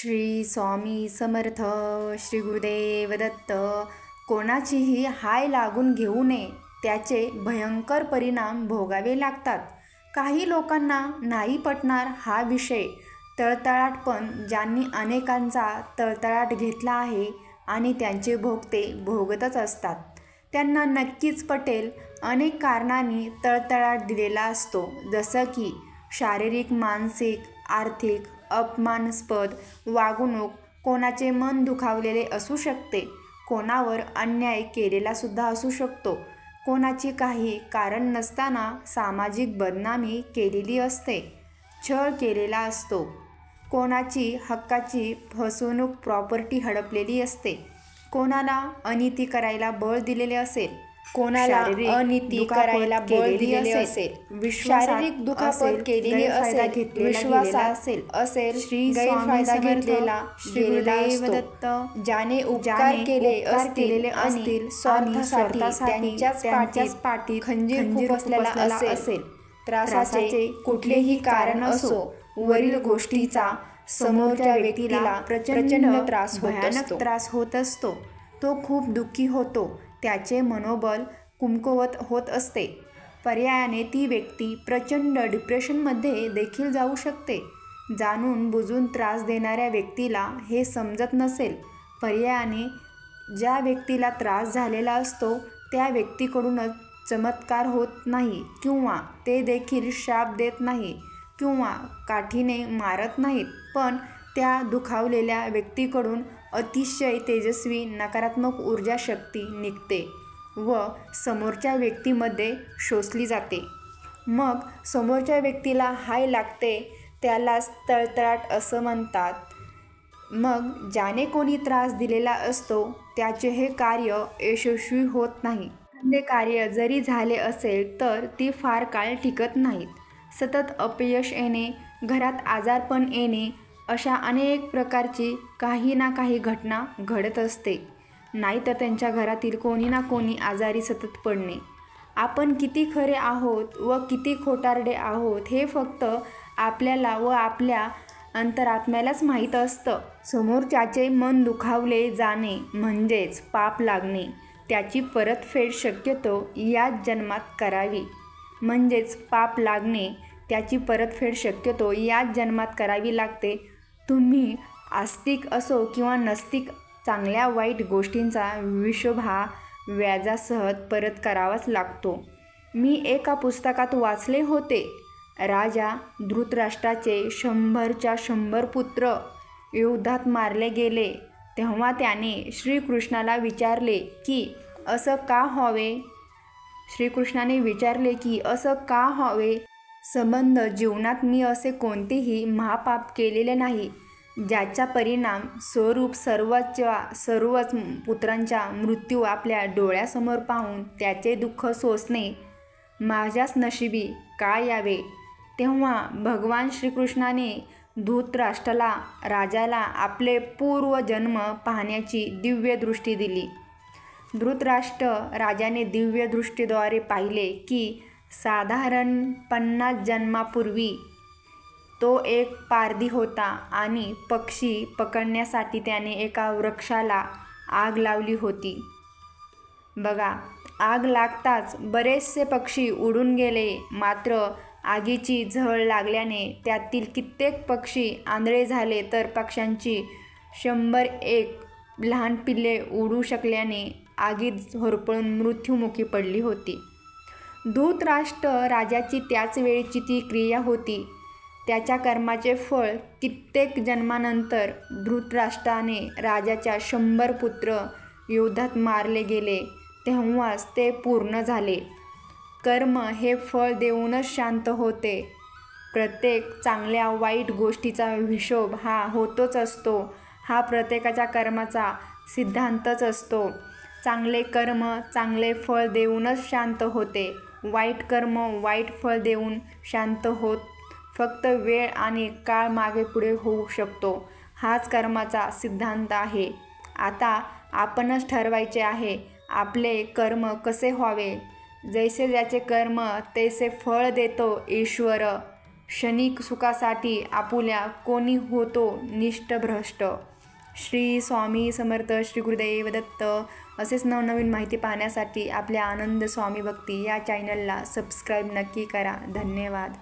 श्री स्वामी समर्थ. श्री गुरुदेव दत्त. कोणाचीही हाय लागून घेऊ नये, त्याचे भयंकर परिणाम भोगावे लागतात. काही लोकांना नाही पटणार हा विषय, तळतळाट, पण ज्यांनी अनेकांचा तळतळाट घेतला आहे आणि त्यांचे भोगते भोगतच असतात त्यांना नक्कीच पटेल. अनेक कारणांनी तळतळाट दिलेला असतो, जसं की शारीरिक, मानसिक, आर्थिक, अपमानास्पद वागणूक, कोणाचे मन दुखावलेले असू शकते, कोणावर अन्याय केलेला सुद्धा असू शकतो, कोणाची काही कारण नसताना सामाजिक बदनामी केलेली असते, छळ केलेला असतो, कोणाची हक्काची फसवणूक, प्रॉपर्टी हडपलेली असते, कोणाला अनिती करायला बळ दिलेले असेल, कोणाला अनिती करायला बळ दिलेले असेल, शारीरिक दुखापत केलेली असेल, विश्वासात असेल, गैरफायदा घेतलेला, श्री गुरुदेव दत्त, ज्याने उपकार केलेले असतील, स्वार्थासाठी त्यांच्याच पाठी खंजीर खुपसलेला असेल, त्रासाचे कुठलेही कारण असो, वरील गोष्टीचा समोरच्या व्यक्तीला प्रचंड भयानक त्रास होत असतो. तो खूप दुःखी होतो, त्याचे मनोबल कमकुवत होत असते. पर्यायाने ती व्यक्ती प्रचंड डिप्रेशनमध्ये देखील जाऊ शकते. जाणून बुजून त्रास देणाऱ्या व्यक्तीला हे समजत नसेल. पर्यायाने ज्या व्यक्तीला त्रास झालेला असतो त्या व्यक्तीकडूनच चमत्कार होत नाही, किंवा ते देखील शाप देत नाही किंवा काठीने मारत नाहीत, पण त्या दुखावलेल्या व्यक्तीकडून अतिशय तेजस्वी नकारात्मक ऊर्जा शक्ती निघते व समोरच्या व्यक्तीमध्ये शोषली जाते. मग समोरच्या व्यक्तीला हाय लागते, त्यालाच तळतळाट असं म्हणतात. मग ज्याने कोणी त्रास दिलेला असतो त्याचे हे कार्य यशस्वी होत नाही. एखादे कार्य जरी झाले असेल तर ती फार काळ टिकत नाहीत. सतत अपयश येणे, घरात आजारपण येणे, अशा अनेक प्रकारची काही ना काही घटना घडत असते. नाहीतर त्यांच्या घरातील कोणी ना कोणी आजारी सतत पडणे. आपण किती खरे आहोत व किती खोटारडे आहोत हे फक्त आपल्याला व आपल्या अंतरात्म्यालाच माहीत असतं. समोरच्याचे मन दुखावले जाणे म्हणजेच पाप लागणे. त्याची परतफेड शक्यतो याच जन्मात करावी. लागते. तुम्ही आस्तिक असो किंवा नस्तिक, चांगल्या वाईट गोष्टींचा हिशोब हा व्याजासह परत करावाच लागतो. मी एका पुस्तकात वाचले होते, राजा धृतराष्ट्राचे 100च्या 100 पुत्र युद्धात मारले गेले. तेव्हा त्याने श्रीकृष्णाला विचारले की असं का हवे. संबंध जीवनात मी असे कोणतेही महापाप केलेले नाही ज्याचा परिणाम स्वरूप सर्वच पुत्रांचा मृत्यू आपल्या डोळ्यासमोर पाहून त्याचे दुःख सोसणे माझ्याच नशिबी का यावे. तेव्हा भगवान श्रीकृष्णाने राजाला आपले पूर्वजन्म पाहण्याची दिव्य दृष्टी दिली. धृतराष्ट्र राजाने दिव्य दृष्टीद्वारे पाहिले की साधारण 50 जन्मापूर्वी तो एक पारधी होता आणि पक्षी पकडण्यासाठी त्याने एका वृक्षाला आग लावली होती. बघा, आग लागताच बरेचसे पक्षी उडून गेले. मात्र आगीची झळ लागल्याने त्यातील कित्येक पक्षी आंधळे झाले, तर पक्ष्यांची 101 लहान पिल्ले उडू शकल्याने आगीत होरपळून मृत्युमुखी पडली होती. धृतराष्ट्र राजाची त्याच वेळची ती क्रिया होती. त्याच्या कर्माचे फळ कित्येक जन्मानंतर धृतराष्ट्राने राजाच्या 100 पुत्र युद्धात मारले गेले तेव्हाच ते पूर्ण झाले. कर्म हे फळ देऊनच शांत होते. प्रत्येक चांगल्या वाईट गोष्टीचा हिशोब हा होतच असतो. हा प्रत्येकाच्या कर्माचा सिद्धांतच असतो. चांगले कर्म चांगले फळ देऊनच शांत होते. वाईट कर्म वाईट फळ देऊन शांत होत. फक्त वेळ आणि काळ मागे पुढे होऊ शकतो. हाच कर्माचा सिद्धांत आहे. आता आपणच ठरवायचे आहे आपले कर्म कसे व्हावे. जैसे ज्याचे कर्म तैसे फळ देतो ईश्वर. क्षणिक सुखासाठी आपुल्या कोणी होतो निष्ठभ्रष्ट. श्री स्वामी समर्थ. श्री गुरुदेव दत्त. असेच नवनवीन माहिती पाहण्यासाठी आपल्या आनंद स्वामी भक्ती या चॅनलला सबस्क्राईब नक्की करा. धन्यवाद.